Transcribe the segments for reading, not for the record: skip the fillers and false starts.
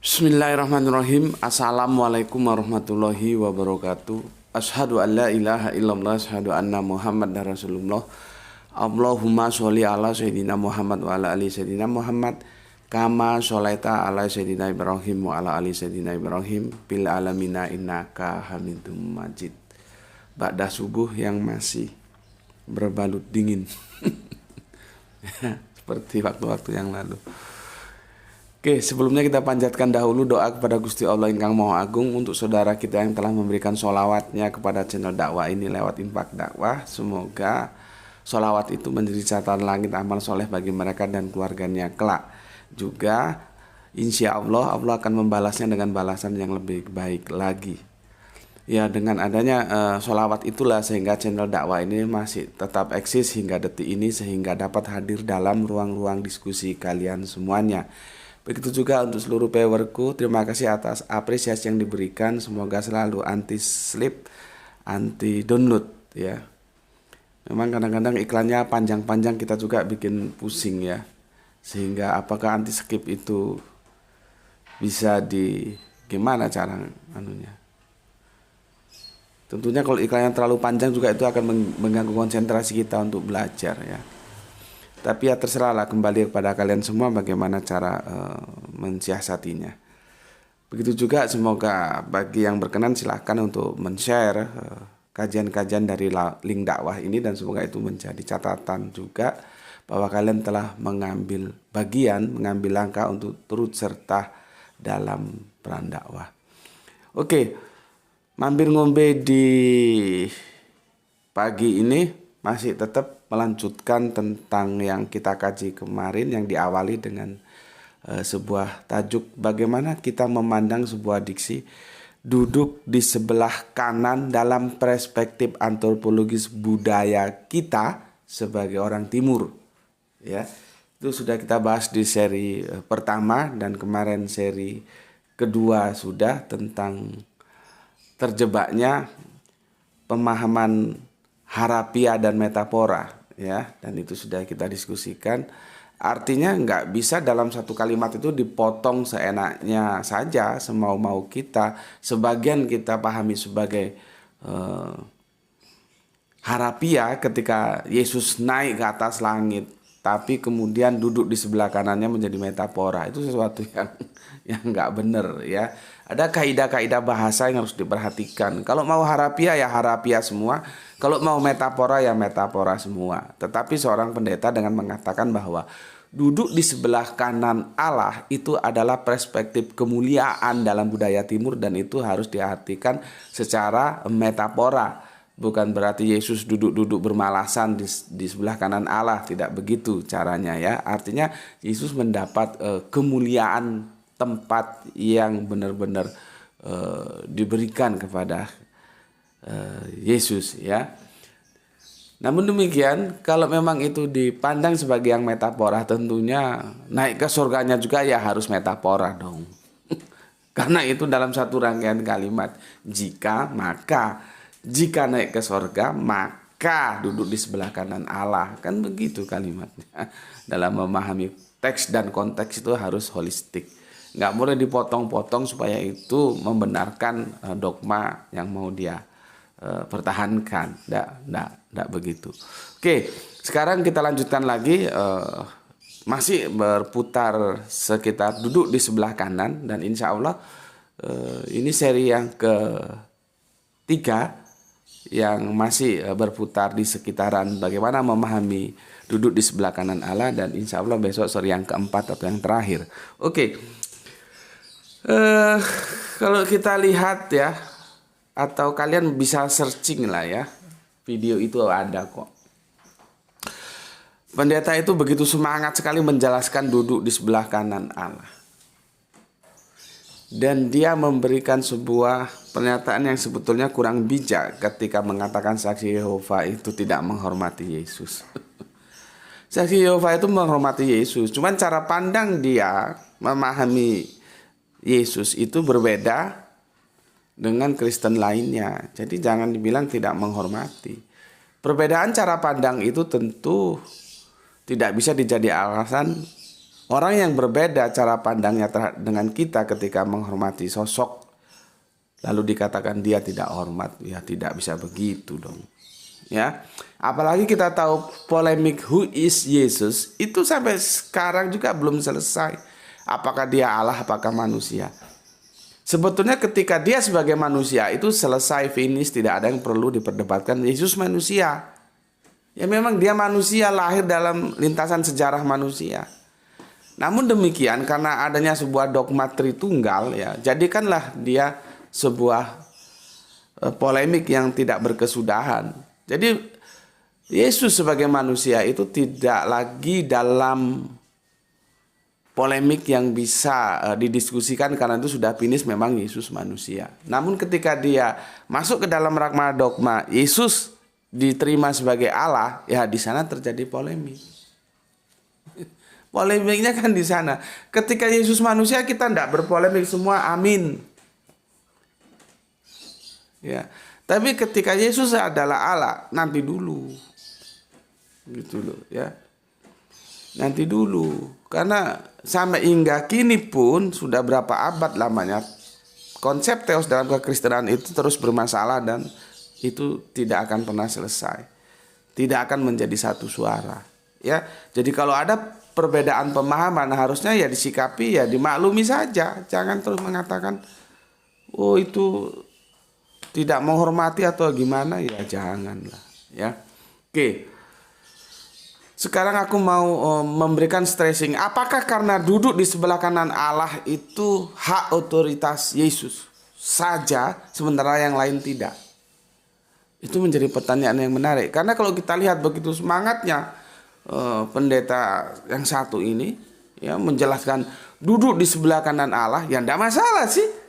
Bismillahirrahmanirrahim. Assalamualaikum warahmatullahi wabarakatuh. Asyhadu an la ilaha illallah, asyhadu anna Muhammadar Rasulullah. Allahumma sholli ala sayyidina Muhammad wa ala ali sayyidina Muhammad kama sholaita ala sayyidina Ibrahim wa ala ali sayyidina Ibrahim bil alamina innaka Hamidum Majid. Ba'da subuh yang masih berbalut dingin. Seperti waktu-waktu yang lalu. Oke, sebelumnya kita panjatkan dahulu doa kepada Gusti Allah Ingkang Maha Agung untuk saudara kita yang telah memberikan sholawatnya kepada channel dakwah ini lewat infak dakwah. Semoga sholawat itu menjadi catatan langit amal soleh bagi mereka dan keluarganya kelak. Juga insya Allah akan membalasnya dengan balasan yang lebih baik lagi. Ya, dengan adanya sholawat itulah sehingga channel dakwah ini masih tetap eksis hingga detik ini, sehingga dapat hadir dalam ruang-ruang diskusi kalian semuanya. Begitu juga untuk seluruh viewerku, terima kasih atas apresiasi yang diberikan. Semoga selalu anti sleep, anti download ya. Memang kadang-kadang iklannya panjang-panjang, kita juga bikin pusing ya. Sehingga apakah anti skip itu bisa gimana cara anunya? Tentunya kalau iklannya terlalu panjang juga itu akan mengganggu konsentrasi kita untuk belajar ya. Tapi ya terserahlah, kembali kepada kalian semua bagaimana cara mensiasatinya. Begitu juga semoga bagi yang berkenan silahkan untuk men-share kajian-kajian dari link dakwah ini, dan semoga itu menjadi catatan juga bahwa kalian telah mengambil bagian, mengambil langkah untuk turut serta dalam peran dakwah. Oke, mampir ngombe di pagi ini masih tetap melanjutkan tentang yang kita kaji kemarin, yang diawali dengan sebuah tajuk bagaimana kita memandang sebuah diksi duduk di sebelah kanan dalam perspektif antropologis budaya kita sebagai orang timur ya. Itu sudah kita bahas di seri pertama, dan kemarin seri kedua sudah tentang terjebaknya pemahaman harafiah dan metafora ya, dan itu sudah kita diskusikan. Artinya nggak bisa dalam satu kalimat itu dipotong seenaknya saja, semau-mau kita. Sebagian kita pahami sebagai harafiah ketika Yesus naik ke atas langit, tapi kemudian duduk di sebelah kanannya menjadi metafora. Itu sesuatu yang nggak benar ya. Ada kaidah-kaidah bahasa yang harus diperhatikan. Kalau mau harafiah ya harafiah semua, kalau mau metafora ya metafora semua. Tetapi seorang pendeta dengan mengatakan bahwa duduk di sebelah kanan Allah itu adalah perspektif kemuliaan dalam budaya timur, dan itu harus diartikan secara metafora. Bukan berarti Yesus duduk-duduk bermalasan di sebelah kanan Allah, tidak begitu caranya ya. Artinya Yesus mendapat kemuliaan, tempat yang benar-benar diberikan kepada Yesus ya. Namun demikian, kalau memang itu dipandang sebagai yang metafora, tentunya naik ke surganya juga ya harus metafora dong. Karena itu dalam satu rangkaian kalimat, jika naik ke surga maka duduk di sebelah kanan Allah, kan begitu kalimatnya. Dalam memahami teks dan konteks itu harus holistik. Nggak boleh dipotong-potong supaya itu membenarkan dogma yang mau dia pertahankan. Nggak begitu. Oke, sekarang kita lanjutkan lagi, masih berputar sekitar duduk di sebelah kanan, dan insya Allah ini seri yang ketiga yang masih berputar di sekitaran bagaimana memahami duduk di sebelah kanan Allah, dan insya Allah besok seri yang keempat atau yang terakhir. Oke. Kalau kita lihat ya, atau kalian bisa searching lah ya, video itu ada kok. Pendeta itu begitu semangat sekali menjelaskan duduk di sebelah kanan Allah, dan dia memberikan sebuah pernyataan yang sebetulnya kurang bijak ketika mengatakan saksi Yehova itu tidak menghormati Yesus. Saksi Yehova itu menghormati Yesus, cuman cara pandang dia memahami Yesus itu berbeda dengan Kristen lainnya. Jadi jangan dibilang tidak menghormati. Perbedaan cara pandang itu tentu tidak bisa dijadi alasan Orang yang berbeda cara pandangnya dengan kita ketika menghormati sosok, lalu dikatakan dia tidak hormat, ya tidak bisa begitu dong. Ya, apalagi kita tahu polemik who is Yesus itu sampai sekarang juga belum selesai. Apakah dia Allah, apakah manusia? Sebetulnya ketika dia sebagai manusia itu selesai, finish, tidak ada yang perlu diperdebatkan. Yesus manusia. Ya memang dia manusia, lahir dalam lintasan sejarah manusia. Namun demikian, karena adanya sebuah dogma Tritunggal, ya, jadikanlah dia sebuah polemik yang tidak berkesudahan. Jadi Yesus sebagai manusia itu tidak lagi dalam polemik yang bisa didiskusikan karena itu sudah finish, memang Yesus manusia. Namun ketika dia masuk ke dalam rangka dogma Yesus diterima sebagai Allah, ya di sana terjadi polemik. Polemiknya kan di sana. Ketika Yesus manusia kita tidak berpolemik semua, amin. Ya, tapi ketika Yesus adalah Allah, nanti dulu, gitu loh, ya, nanti dulu. Karena sampai hingga kini pun sudah berapa abad lamanya konsep teos dalam kekristenan itu terus bermasalah dan itu tidak akan pernah selesai, tidak akan menjadi satu suara. Ya, jadi kalau ada perbedaan pemahaman harusnya ya disikapi, ya dimaklumi saja. Jangan terus mengatakan oh itu tidak menghormati atau gimana, ya janganlah, ya. Oke. Sekarang aku mau memberikan stressing. Apakah karena duduk di sebelah kanan Allah itu hak otoritas Yesus saja sementara yang lain tidak? Itu menjadi pertanyaan yang menarik. Karena kalau kita lihat begitu semangatnya pendeta yang satu ini, ya, menjelaskan duduk di sebelah kanan Allah, ya tidak masalah sih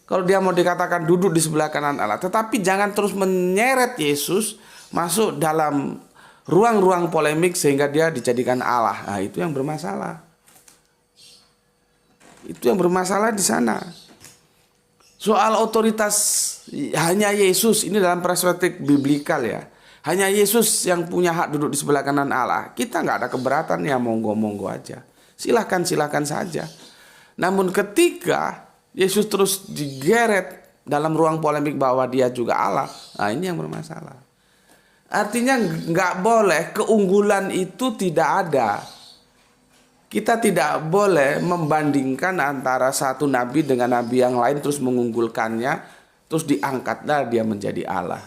kalau dia mau dikatakan duduk di sebelah kanan Allah, tetapi jangan terus menyeret Yesus masuk dalam ruang-ruang polemik sehingga dia dijadikan Allah. Nah, itu yang bermasalah. Itu yang bermasalah di sana. Soal otoritas hanya Yesus ini dalam perspektif biblikal, ya. Hanya Yesus yang punya hak duduk di sebelah kanan Allah. Kita nggak ada keberatan, ya monggo-monggo aja. Silahkan saja. Namun ketika Yesus terus digeret dalam ruang polemik bahwa dia juga Allah, nah ini yang bermasalah. Artinya nggak boleh keunggulan itu tidak ada. Kita tidak boleh membandingkan antara satu nabi dengan nabi yang lain terus mengunggulkannya, terus diangkatlah dia menjadi Allah.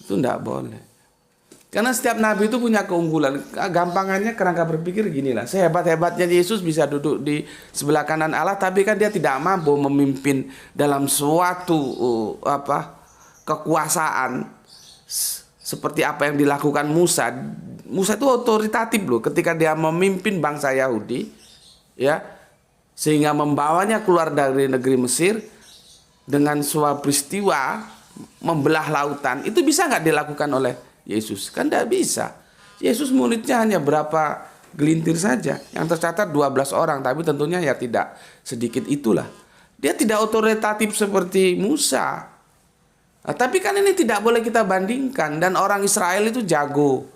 Itu tidak boleh. Karena setiap nabi itu punya keunggulan. Gampangannya kerangka berpikir ginilah. Sehebat-hebatnya Yesus bisa duduk di sebelah kanan Allah, tapi kan dia tidak mampu memimpin dalam suatu kekuasaan seperti apa yang dilakukan Musa. Musa itu otoritatif loh ketika dia memimpin bangsa Yahudi, ya, sehingga membawanya keluar dari negeri Mesir dengan suatu peristiwa membelah lautan. Itu bisa nggak dilakukan oleh Yesus? Kan tidak bisa. Yesus muridnya hanya berapa gelintir saja, yang tercatat 12 orang, tapi tentunya ya tidak sedikit itulah. Dia tidak otoritatif seperti Musa. Nah, tapi kan ini tidak boleh kita bandingkan. Dan orang Israel itu jago.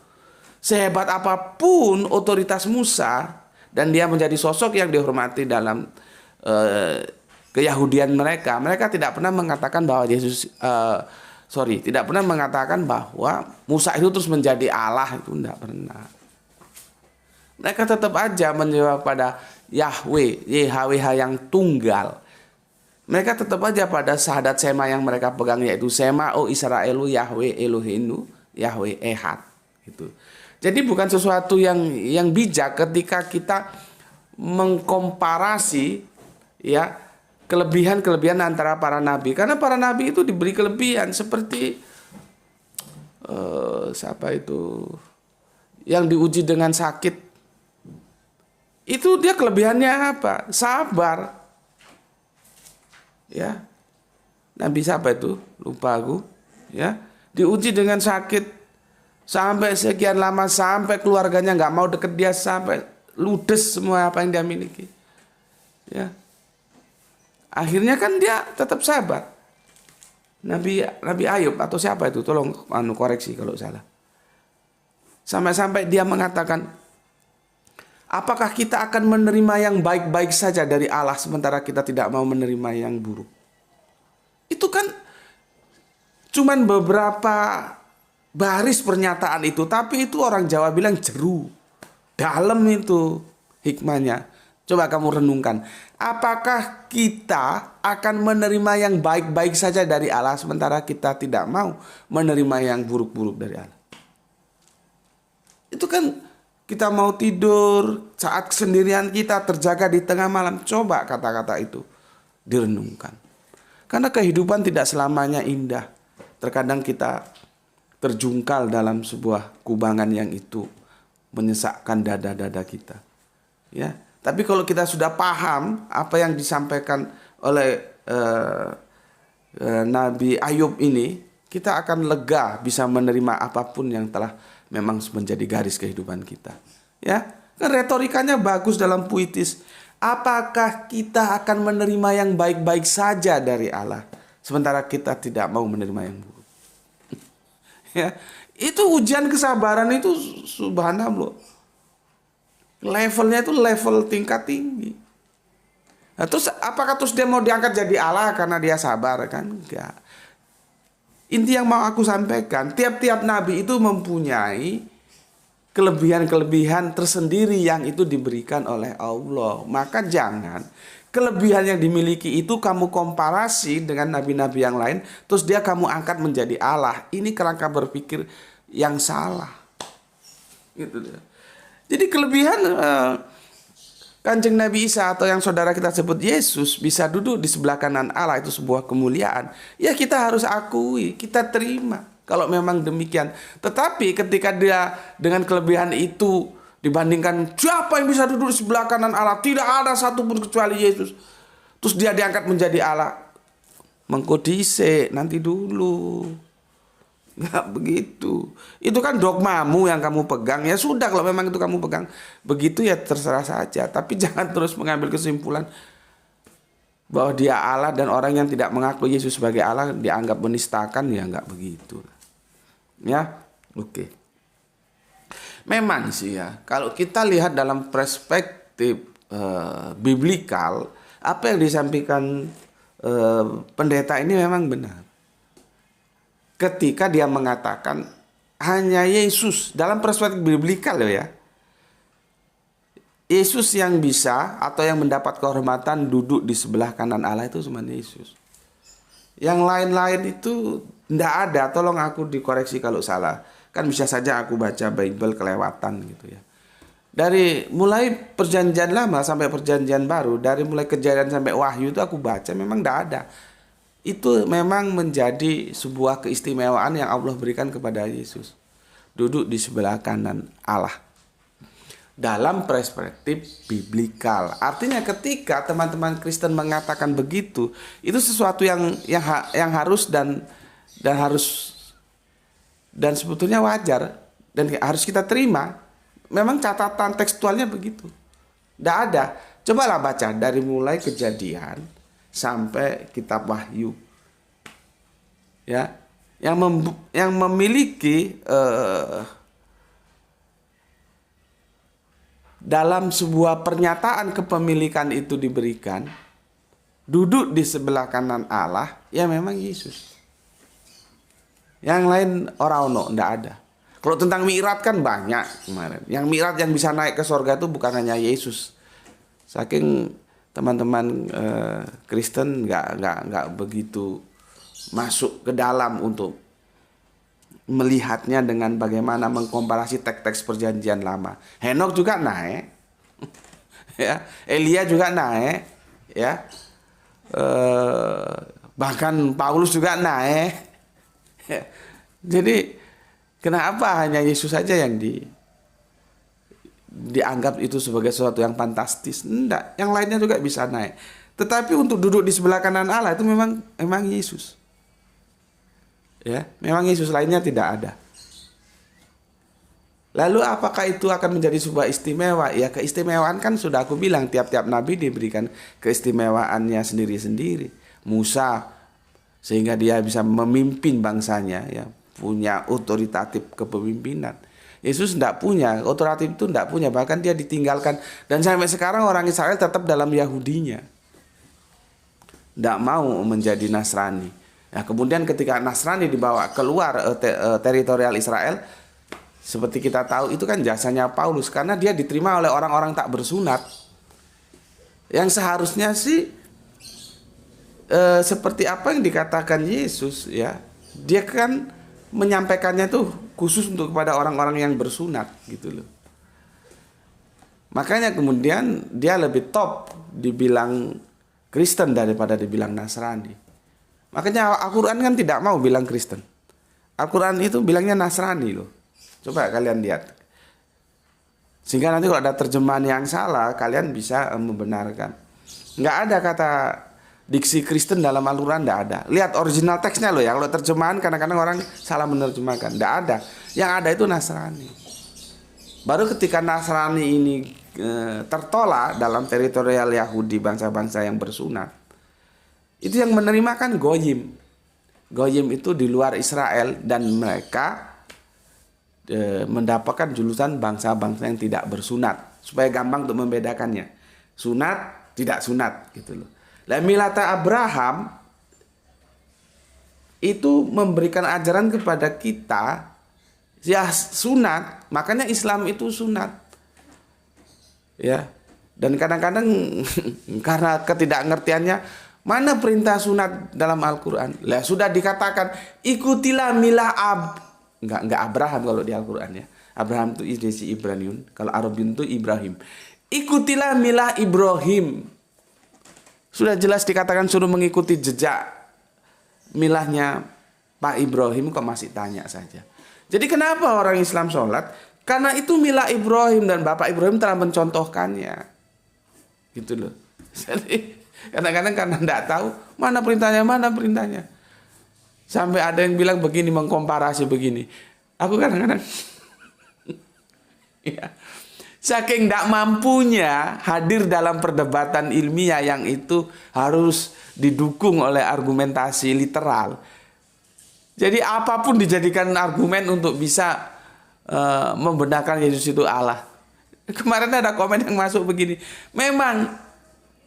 Sehebat apapun otoritas Musa, dan dia menjadi sosok yang dihormati dalam keyahudian mereka. Mereka tidak pernah mengatakan bahwa tidak pernah mengatakan bahwa Musa itu terus menjadi Allah. Itu tidak pernah. Mereka tetap aja menyembah pada Yahweh, YHWH yang tunggal. Mereka tetap aja pada syahadat Sema yang mereka pegang, yaitu Sema o Israelu Yahweh Elohenu Yahweh Ehad. Gitu. Jadi bukan sesuatu yang bijak ketika kita mengkomparasi, ya, kelebihan-kelebihan antara para nabi. Karena para nabi itu diberi kelebihan seperti siapa itu yang diuji dengan sakit. Itu dia kelebihannya apa? Sabar. Ya. Nabi siapa itu? Lupa aku. Ya. Diuji dengan sakit sampai sekian lama, sampai keluarganya nggak mau deket dia, sampai ludes semua apa yang dia miliki. Ya. Akhirnya kan dia tetap sabar. Nabi Ayub atau siapa itu, tolong koreksi kalau salah. Sampai-sampai dia mengatakan, Apakah kita akan menerima yang baik-baik saja dari Allah sementara kita tidak mau menerima yang buruk? Itu kan cuman beberapa baris pernyataan itu, tapi itu orang Jawa bilang jeru. Dalam itu hikmahnya. Coba kamu renungkan. Apakah kita akan menerima yang baik-baik saja dari Allah sementara kita tidak mau menerima yang buruk-buruk dari Allah? Itu kan kita mau tidur, saat kesendirian kita terjaga di tengah malam. Coba kata-kata itu direnungkan. Karena kehidupan tidak selamanya indah. Terkadang kita terjungkal dalam sebuah kubangan yang itu menyesakkan dada-dada kita. Ya, tapi kalau kita sudah paham apa yang disampaikan oleh Nabi Ayub ini, kita akan lega bisa menerima apapun yang telah memang menjadi garis kehidupan kita. Ya, kan retorikanya bagus dalam puitis. Apakah kita akan menerima yang baik-baik saja dari Allah sementara kita tidak mau menerima yang buruk? Ya, itu ujian kesabaran itu subhanallah. Levelnya itu level tingkat tinggi. Nah, terus apakah terus dia mau diangkat jadi Allah karena dia sabar? Kan enggak. Inti yang mau aku sampaikan, tiap-tiap nabi itu mempunyai kelebihan-kelebihan tersendiri yang itu diberikan oleh Allah. Maka jangan kelebihan yang dimiliki itu kamu komparasi dengan nabi-nabi yang lain, terus dia kamu angkat menjadi Allah. Ini kerangka berpikir yang salah. Gitu. Jadi kelebihan Kanjeng Nabi Isa atau yang saudara kita sebut Yesus bisa duduk di sebelah kanan Allah, itu sebuah kemuliaan. Ya kita harus akui, kita terima kalau memang demikian. Tetapi ketika dia dengan kelebihan itu dibandingkan siapa yang bisa duduk di sebelah kanan Allah, tidak ada satupun kecuali Yesus. Terus dia diangkat menjadi Allah. Mengkodise nanti dulu. Nggak begitu. Itu kan dogmamu yang kamu pegang. Ya sudah, kalau memang itu kamu pegang begitu ya terserah saja. Tapi jangan terus mengambil kesimpulan bahwa dia Allah dan orang yang tidak mengaku Yesus sebagai Allah dianggap menistakan. Ya nggak begitu. Ya, oke. Memang sih ya, kalau kita lihat dalam perspektif biblikal, apa yang disampaikan pendeta ini memang benar. Ketika dia mengatakan hanya Yesus dalam perspektif biblikal ya, Yesus yang bisa atau yang mendapat kehormatan duduk di sebelah kanan Allah itu cuma Yesus. Yang lain-lain itu tidak ada. Tolong aku dikoreksi kalau salah. Kan bisa saja aku baca Bible kelewatan gitu ya. Dari mulai perjanjian lama sampai perjanjian baru, dari mulai kejadian sampai wahyu itu aku baca memang tidak ada. Itu memang menjadi sebuah keistimewaan yang Allah berikan kepada Yesus. Duduk di sebelah kanan Allah. Dalam perspektif biblikal. Artinya ketika teman-teman Kristen mengatakan begitu, itu sesuatu yang harus dan sebetulnya wajar dan harus kita terima. Memang catatan tekstualnya begitu. Tidak ada. Cobalah baca dari mulai kejadian sampai kitab Wahyu, ya, yang memiliki dalam sebuah pernyataan kepemilikan itu diberikan duduk di sebelah kanan Allah, ya memang Yesus. Yang lain orang tidak ada. Kalau tentang Mi'raj kan banyak kemarin. Yang Mi'raj yang bisa naik ke surga itu bukan hanya Yesus. Saking teman-teman Kristen nggak begitu masuk ke dalam untuk melihatnya dengan bagaimana mengkomparasi teks-teks perjanjian lama. Henok juga naik, ya. Elia juga naik, ya. Bahkan Paulus juga naik. Jadi kenapa hanya Yesus saja yang dianggap itu sebagai sesuatu yang fantastis? Enggak, yang lainnya juga bisa naik. Tetapi untuk duduk di sebelah kanan Allah itu memang Yesus. Ya, memang Yesus, lainnya tidak ada. Lalu apakah itu akan menjadi sebuah istimewa? Ya, keistimewaan kan sudah aku bilang, tiap-tiap nabi diberikan keistimewaannya sendiri-sendiri. Musa sehingga dia bisa memimpin bangsanya, ya, punya otoritatif kepemimpinan. Yesus tidak punya, otoritatif itu tidak punya, bahkan dia ditinggalkan. Dan sampai sekarang orang Israel tetap dalam Yahudinya, tidak mau menjadi Nasrani. Nah, kemudian ketika Nasrani dibawa keluar teritorial Israel, seperti kita tahu itu kan jasanya Paulus, karena dia diterima oleh orang-orang tak bersunat. Yang seharusnya sih seperti apa yang dikatakan Yesus, ya, dia kan menyampaikannya tuh khusus untuk kepada orang-orang yang bersunat gitu loh. Makanya kemudian dia lebih top dibilang Kristen daripada dibilang Nasrani. Makanya Al-Quran kan tidak mau bilang Kristen. Al-Quran itu bilangnya Nasrani loh. Coba kalian lihat. Sehingga nanti kalau ada terjemahan yang salah, kalian bisa membenarkan. Nggak ada kata diksi Kristen dalam Al-Quran, nggak ada. Lihat original teksnya loh ya. Kalau terjemahan kadang-kadang orang salah menerjemahkan. Nggak ada. Yang ada itu Nasrani. Baru ketika Nasrani ini tertolak dalam teritorial Yahudi, bangsa-bangsa yang bersunat, itu yang menerima kan Goyim. Goyim itu di luar Israel, dan mereka mendapatkan julusan bangsa-bangsa yang tidak bersunat, supaya gampang untuk membedakannya. Sunat, tidak sunat gitu loh. Lah milata Abraham itu memberikan ajaran kepada kita ya sunat, makanya Islam itu sunat. Ya. Dan kadang-kadang karena ketidakngertiannya, mana perintah sunat dalam Al-Qur'an? Lah sudah dikatakan ikutilah milah enggak Abraham kalau di Al-Qur'an ya. Abraham itu isi Ibraniun, kalau Arabun itu Ibrahim. Ikutilah milah Ibrahim. Sudah jelas dikatakan suruh mengikuti jejak milahnya Pak Ibrahim, kok masih tanya saja. Jadi kenapa orang Islam sholat? Karena itu milah Ibrahim dan Bapak Ibrahim telah mencontohkannya. Gitu loh. Jadi kadang-kadang karena tidak tahu mana perintahnya. Sampai ada yang bilang begini, mengkomparasi begini. Aku kadang-kadang ya, saking tidak mampunya hadir dalam perdebatan ilmiah yang itu harus didukung oleh argumentasi literal. Jadi apapun dijadikan argumen untuk bisa membenarkan Yesus itu Allah. Kemarin ada komen yang masuk begini. Memang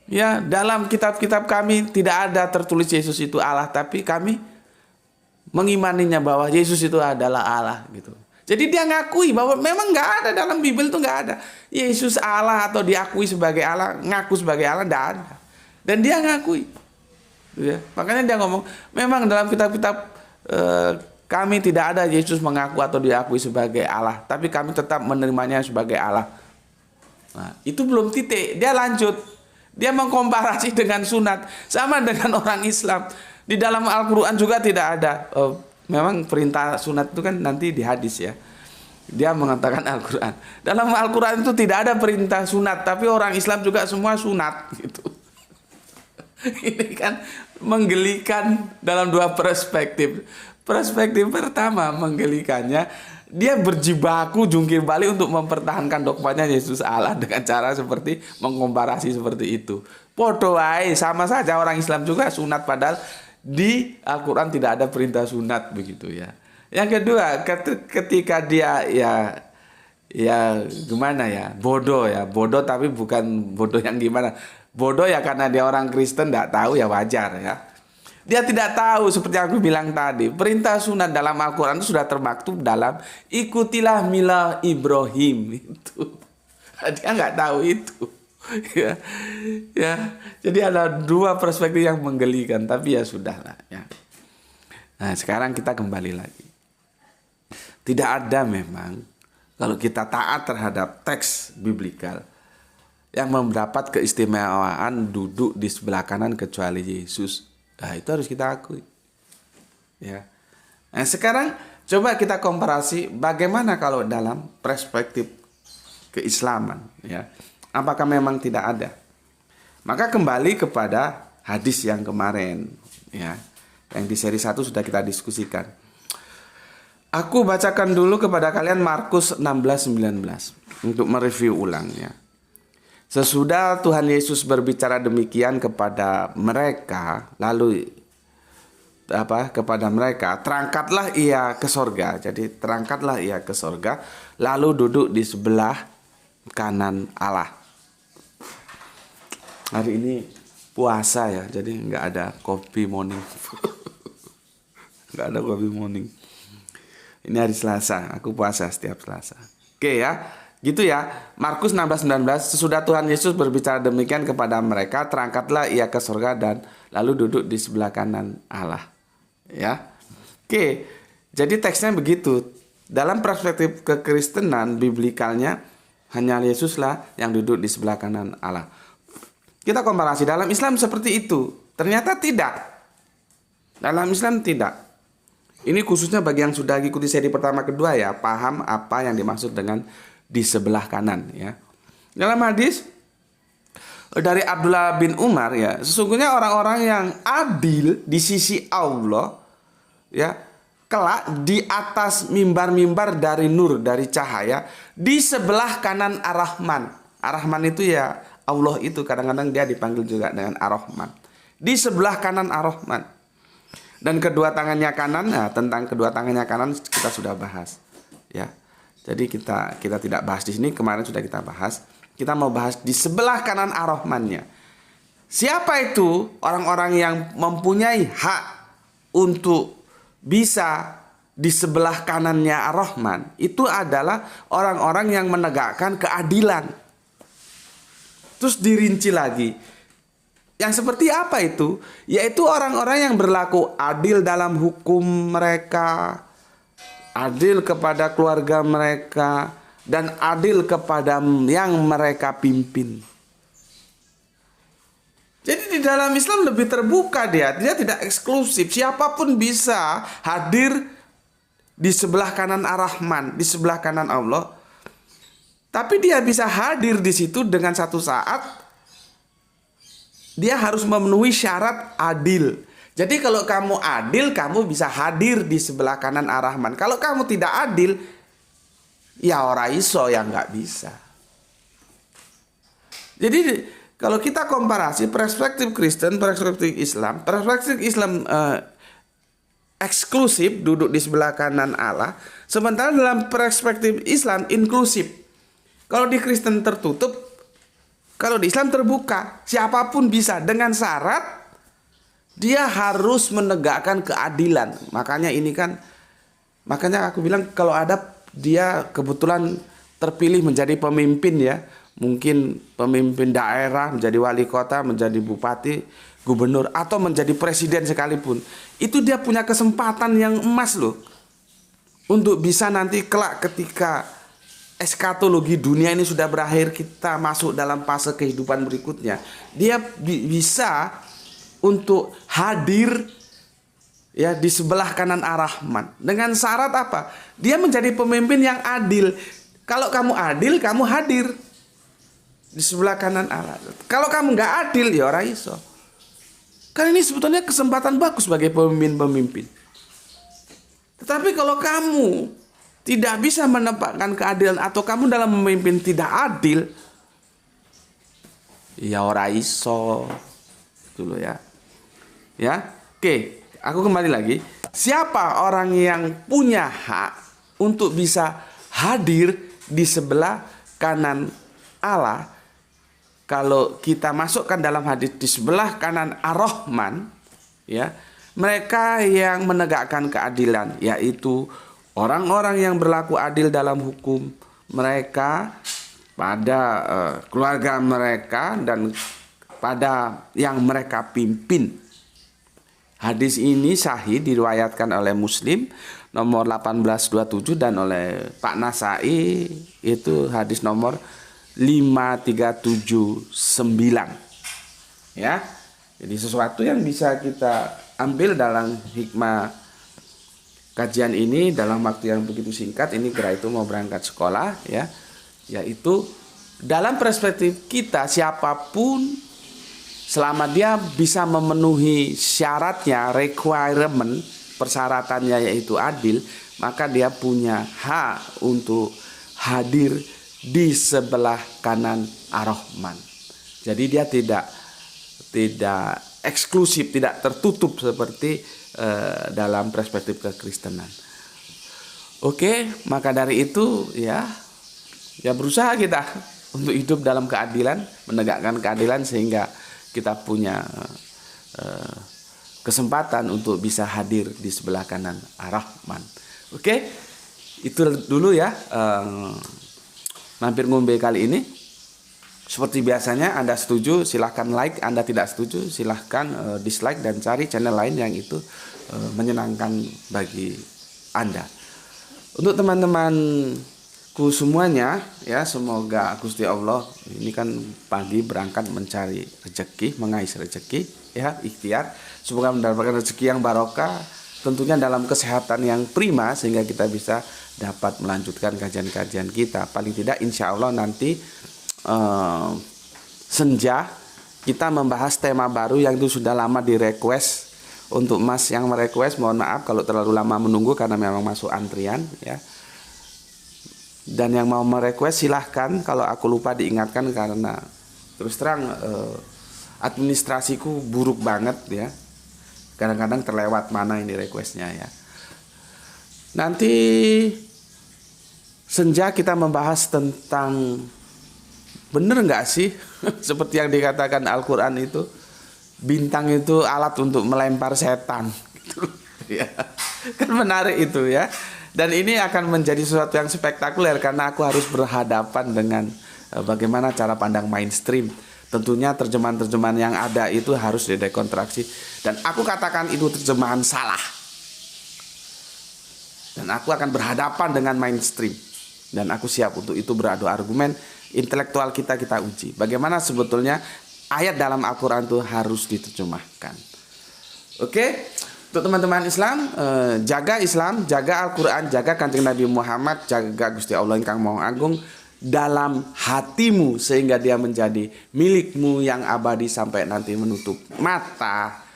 ya dalam kitab-kitab kami tidak ada tertulis Yesus itu Allah, tapi kami mengimaninya bahwa Yesus itu adalah Allah gitu. Jadi dia ngakui bahwa memang nggak ada dalam Bible itu nggak ada Yesus Allah atau diakui sebagai Allah, ngaku sebagai Allah, nggak ada. Dan dia ngakui, ya. Makanya dia ngomong memang dalam kitab-kitab kami tidak ada Yesus mengaku atau diakui sebagai Allah, tapi kami tetap menerimanya sebagai Allah. Nah, itu belum titik. Dia lanjut, dia mengkomparasi dengan sunat, sama dengan orang Islam. Di dalam Al-Quran juga tidak ada. Memang perintah sunat itu kan nanti di hadis ya. Dia mengatakan Al-Quran. Dalam Al-Quran itu tidak ada perintah sunat, tapi orang Islam juga semua sunat gitu. Ini kan menggelikan dalam dua perspektif. Perspektif pertama menggelikannya, dia berjibaku jungkir balik untuk mempertahankan dogmanya Yesus Allah dengan cara seperti mengkomparasi seperti itu. Podo wae, sama saja orang Islam juga sunat, padahal di Al-Quran tidak ada perintah sunat begitu ya. Yang kedua, ketika dia ya gimana ya, bodoh tapi bukan bodoh yang gimana. Bodoh ya karena dia orang Kristen, tidak tahu ya wajar ya. Dia tidak tahu seperti yang aku bilang tadi, perintah sunat dalam Al-Quran itu sudah termaktub dalam ikutilah milah Ibrahim itu. Dia nggak tahu itu. ya jadi ada dua perspektif yang menggelikan, tapi ya sudahlah ya. Nah sekarang kita kembali lagi, tidak ada memang kalau kita taat terhadap teks biblikal yang mendapat keistimewaan duduk di sebelah kanan kecuali Yesus. Nah itu harus kita akui ya. Nah sekarang coba kita komparasi bagaimana kalau dalam perspektif keislaman ya. Apakah memang tidak ada? Maka kembali kepada hadis yang kemarin ya, yang di seri 1 sudah kita diskusikan. Aku bacakan dulu kepada kalian Markus 16:19 untuk mereview ulangnya. Sesudah Tuhan Yesus berbicara demikian kepada mereka, lalu kepada mereka, terangkatlah ia ke sorga. Jadi terangkatlah ia ke sorga, lalu duduk di sebelah kanan Allah. Hari ini puasa ya, jadi nggak ada kopi morning. Nggak ada kopi morning. Ini hari Selasa, aku puasa setiap Selasa. Oke ya, gitu ya. Markus 16:19, sesudah Tuhan Yesus berbicara demikian kepada mereka, terangkatlah ia ke surga dan lalu duduk di sebelah kanan Allah. Ya, oke. Jadi teksnya begitu. Dalam perspektif kekristenan biblikalnya, hanya Yesuslah yang duduk di sebelah kanan Allah. Kita komparasi, dalam Islam seperti itu. Ternyata tidak. Dalam Islam tidak. Ini khususnya bagi yang sudah ikuti seri pertama kedua ya, paham apa yang dimaksud dengan di sebelah kanan ya. Dalam hadis dari Abdullah bin Umar ya, sesungguhnya orang-orang yang adil di sisi Allah ya, kelak di atas mimbar-mimbar dari nur, dari cahaya, di sebelah kanan Ar-Rahman. Ar-Rahman itu ya Allah itu, kadang-kadang dia dipanggil juga dengan Ar-Rahman. Di sebelah kanan Ar-Rahman. Dan kedua tangannya kanan, nah tentang kedua tangannya kanan kita sudah bahas ya. Jadi kita tidak bahas di sini, kemarin sudah kita bahas. Kita mau bahas di sebelah kanan Ar-Rahmannya. Siapa itu orang-orang yang mempunyai hak untuk bisa di sebelah kanannya Ar-Rahman? Itu adalah orang-orang yang menegakkan keadilan. Terus dirinci lagi. Yang seperti apa itu? Yaitu orang-orang yang berlaku adil dalam hukum mereka, adil kepada keluarga mereka, dan adil kepada yang mereka pimpin. Jadi di dalam Islam lebih terbuka dia tidak eksklusif. Siapapun bisa hadir di sebelah kanan Ar-Rahman, di sebelah kanan Allah. Tapi dia bisa hadir di situ dengan satu saat dia harus memenuhi syarat adil. Jadi kalau kamu adil, kamu bisa hadir di sebelah kanan Ar-Rahman. Kalau kamu tidak adil, ya ora iso yang nggak bisa. Jadi kalau kita komparasi perspektif Kristen, perspektif Islam eksklusif duduk di sebelah kanan Allah, sementara dalam perspektif Islam inklusif. Kalau di Kristen tertutup, kalau di Islam terbuka, siapapun bisa dengan syarat dia harus menegakkan keadilan. Makanya aku bilang kalau ada dia kebetulan terpilih menjadi pemimpin ya, mungkin pemimpin daerah, menjadi wali kota, menjadi bupati, gubernur, atau menjadi presiden sekalipun, itu dia punya kesempatan yang emas loh untuk bisa nanti kelak ketika eskatologi dunia ini sudah berakhir, kita masuk dalam fase kehidupan berikutnya, dia bisa untuk hadir ya di sebelah kanan Ar-Rahman. Dengan syarat apa? Dia menjadi pemimpin yang adil. Kalau kamu adil, kamu hadir di sebelah kanan Allah. Kalau kamu nggak adil, ya ora iso. Karena ini sebetulnya kesempatan bagus bagi pemimpin-pemimpin. Tetapi kalau kamu tidak bisa menempatkan keadilan atau kamu dalam memimpin tidak adil, ya ora iso. Dulu ya. Ya. Oke, aku kembali lagi. Siapa orang yang punya hak untuk bisa hadir di sebelah kanan Allah? Kalau kita masukkan dalam hadis di sebelah kanan Ar-Rahman, ya, mereka yang menegakkan keadilan, yaitu orang-orang yang berlaku adil dalam hukum mereka, pada keluarga mereka, dan pada yang mereka pimpin. Hadis ini sahih diriwayatkan oleh Muslim nomor 1827 dan oleh Pak Nasai itu hadis nomor 5379. Ya. Jadi sesuatu yang bisa kita ambil dalam hikmah kajian ini dalam waktu yang begitu singkat ini, kira itu mau berangkat sekolah ya, yaitu dalam perspektif kita siapapun selama dia bisa memenuhi syaratnya, requirement, persyaratannya yaitu adil, maka dia punya hak untuk hadir di sebelah kanan Ar-Rahman. Jadi dia tidak eksklusif, tidak tertutup seperti dalam perspektif kekristenan. Oke, maka dari itu ya berusaha kita untuk hidup dalam keadilan, menegakkan keadilan sehingga kita punya kesempatan untuk bisa hadir di sebelah kanan Ar-Rahman. Oke, itu dulu ya mampir ngombe kali ini. Seperti biasanya, Anda setuju silahkan like, Anda tidak setuju silahkan dislike dan cari channel lain yang itu menyenangkan bagi Anda. Untuk teman-temanku semuanya ya, semoga Gusti Allah ini kan pagi berangkat mencari rezeki, mengais rezeki ya, ikhtiar, semoga mendapatkan rezeki yang barokah, tentunya dalam kesehatan yang prima sehingga kita bisa dapat melanjutkan kajian-kajian kita. Paling tidak insya Allah nanti senja kita membahas tema baru yang itu sudah lama di request. Untuk Mas yang merequest, mohon maaf kalau terlalu lama menunggu karena memang masuk antrian ya. Dan yang mau merequest silahkan, kalau aku lupa diingatkan karena terus terang administrasiku buruk banget ya. Kadang-kadang terlewat mana ini requestnya ya. Nanti senja kita membahas tentang bener nggak sih seperti yang dikatakan Al-Quran itu, bintang itu alat untuk melempar setan gitu, ya. Kan menarik itu ya. Dan ini akan menjadi sesuatu yang spektakuler karena aku harus berhadapan dengan bagaimana cara pandang mainstream. Tentunya terjemahan-terjemahan yang ada itu harus didekonstruksi, dan aku katakan itu terjemahan salah. Dan aku akan berhadapan dengan mainstream, dan aku siap untuk itu beradu argumen. Intelektual kita uji bagaimana sebetulnya ayat dalam Al-Quran itu harus diterjemahkan. Oke, untuk teman-teman Islam, jaga Al-Quran, jaga Kanjeng Nabi Muhammad, jaga Gusti Allah ingkang Maha Agung dalam hatimu sehingga dia menjadi milikmu yang abadi sampai nanti menutup mata.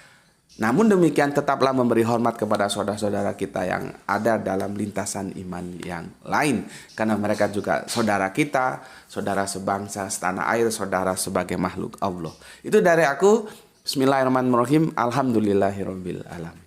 Namun demikian tetaplah memberi hormat kepada saudara-saudara kita yang ada dalam lintasan iman yang lain, karena mereka juga saudara kita, saudara sebangsa, setanah air, saudara sebagai makhluk Allah. Itu dari aku. Bismillahirrahmanirrahim. Alhamdulillahirabbil alamin.